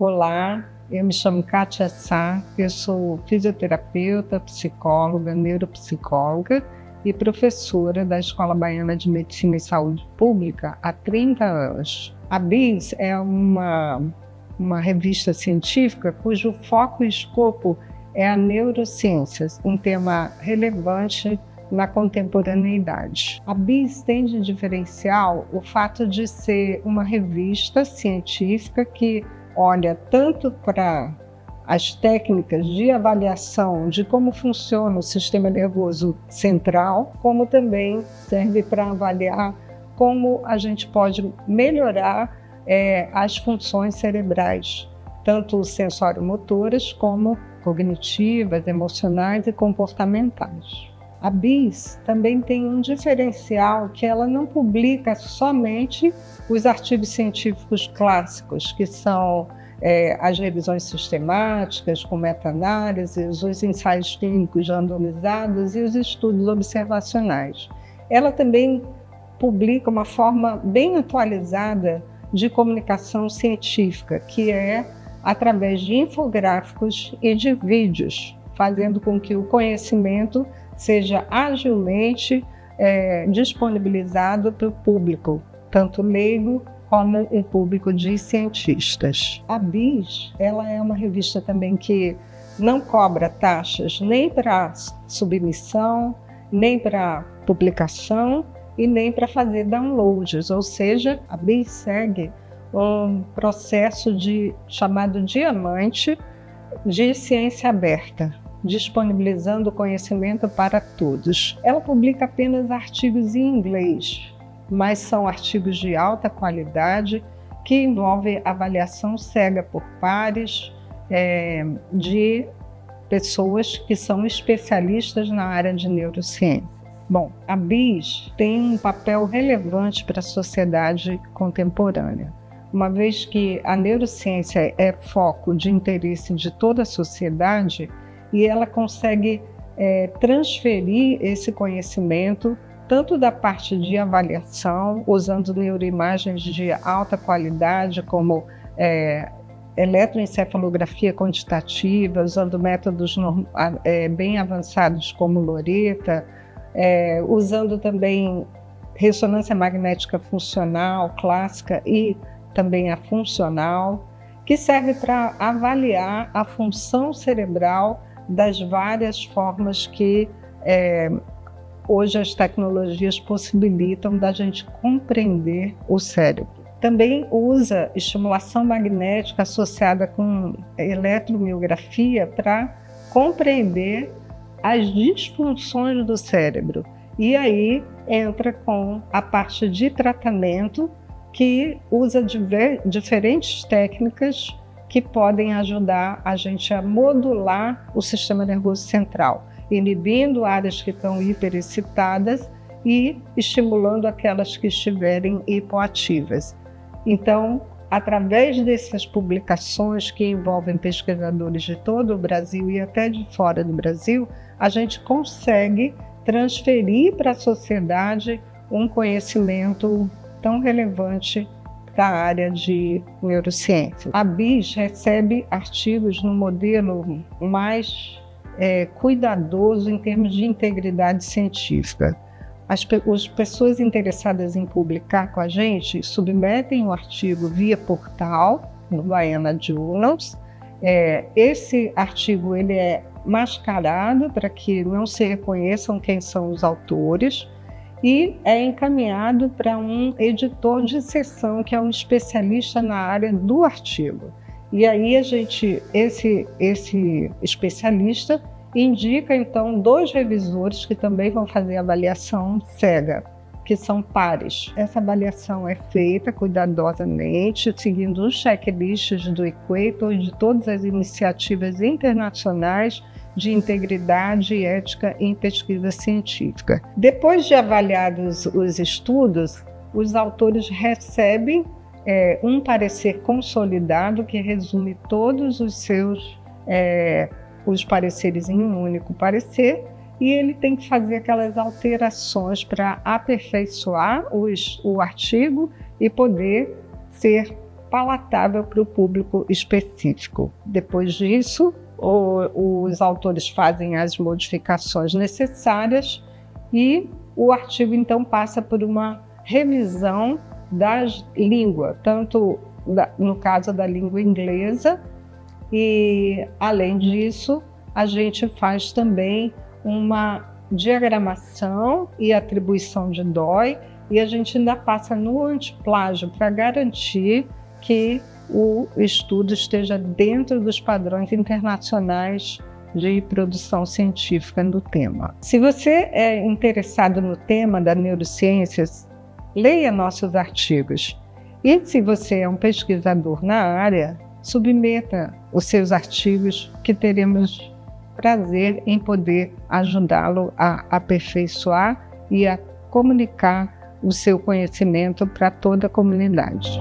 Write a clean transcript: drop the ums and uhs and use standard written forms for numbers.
Olá, eu me chamo Kátia Sá, eu sou fisioterapeuta, psicóloga, neuropsicóloga e professora da Escola Baiana de Medicina e Saúde Pública há 30 anos. A BIS é uma revista científica cujo foco e escopo é a neurociência, um tema relevante na contemporaneidade. A BIS tem de diferencial o fato de ser uma revista científica que olha tanto para as técnicas de avaliação de como funciona o sistema nervoso central, como também serve para avaliar como a gente pode melhorar as funções cerebrais, tanto sensório-motoras como cognitivas, emocionais e comportamentais. A BIS também tem um diferencial que ela não publica somente os artigos científicos clássicos, que são as revisões sistemáticas, com meta-análises, os ensaios clínicos randomizados e os estudos observacionais. Ela também publica uma forma bem atualizada de comunicação científica, que é através de infográficos e de vídeos, fazendo com que o conhecimento seja agilmente disponibilizado para o público, tanto leigo como o público de cientistas. A BIS, ela é uma revista também que não cobra taxas nem para submissão, nem para publicação e nem para fazer downloads, ou seja, a BIS segue um processo chamado Diamante de ciência aberta, disponibilizando o conhecimento para todos. Ela publica apenas artigos em inglês, mas são artigos de alta qualidade que envolvem avaliação cega por pares de pessoas que são especialistas na área de neurociência. Bom, a BIS tem um papel relevante para a sociedade contemporânea, uma vez que a neurociência é foco de interesse de toda a sociedade e ela consegue transferir esse conhecimento tanto da parte de avaliação, usando neuroimagens de alta qualidade, como eletroencefalografia quantitativa, usando métodos bem avançados como Loretta, usando também ressonância magnética funcional, clássica e também a funcional, que serve para avaliar a função cerebral das várias formas que hoje as tecnologias possibilitam da gente compreender o cérebro. Também usa estimulação magnética associada com eletromiografia para compreender as disfunções do cérebro. E aí entra com a parte de tratamento, que usa diferentes técnicas que podem ajudar a gente a modular o sistema nervoso central, inibindo áreas que estão hiperexcitadas e estimulando aquelas que estiverem hipoativas. Então, através dessas publicações que envolvem pesquisadores de todo o Brasil e até de fora do Brasil, a gente consegue transferir para a sociedade um conhecimento tão relevante da área de neurociência. A BIS recebe artigos no modelo mais cuidadoso em termos de integridade científica. As pessoas interessadas em publicar com a gente submetem o artigo via portal, no Baiana Journals. Esse artigo ele é mascarado para que não se reconheçam quem são os autores e é encaminhado para um editor de seção, que é um especialista na área do artigo. E aí esse especialista indica então 2 revisores que também vão fazer a avaliação cega, que são pares. Essa avaliação é feita cuidadosamente, seguindo os checklists do Equator e de todas as iniciativas internacionais de integridade e ética em pesquisa científica. Depois de avaliados os estudos, os autores recebem um parecer consolidado que resume todos os seus os pareceres em um único parecer, e ele tem que fazer aquelas alterações para aperfeiçoar o artigo e poder ser palatável para o público específico. Depois disso, os autores fazem as modificações necessárias e o artigo então passa por uma revisão da língua, tanto no caso da língua inglesa, e além disso a gente faz também uma diagramação e atribuição de DOI, e a gente ainda passa no antiplágio para garantir que o estudo esteja dentro dos padrões internacionais de produção científica no tema. Se você é interessado no tema da neurociências, leia nossos artigos. E se você é um pesquisador na área, submeta os seus artigos, que teremos prazer em poder ajudá-lo a aperfeiçoar e a comunicar o seu conhecimento para toda a comunidade.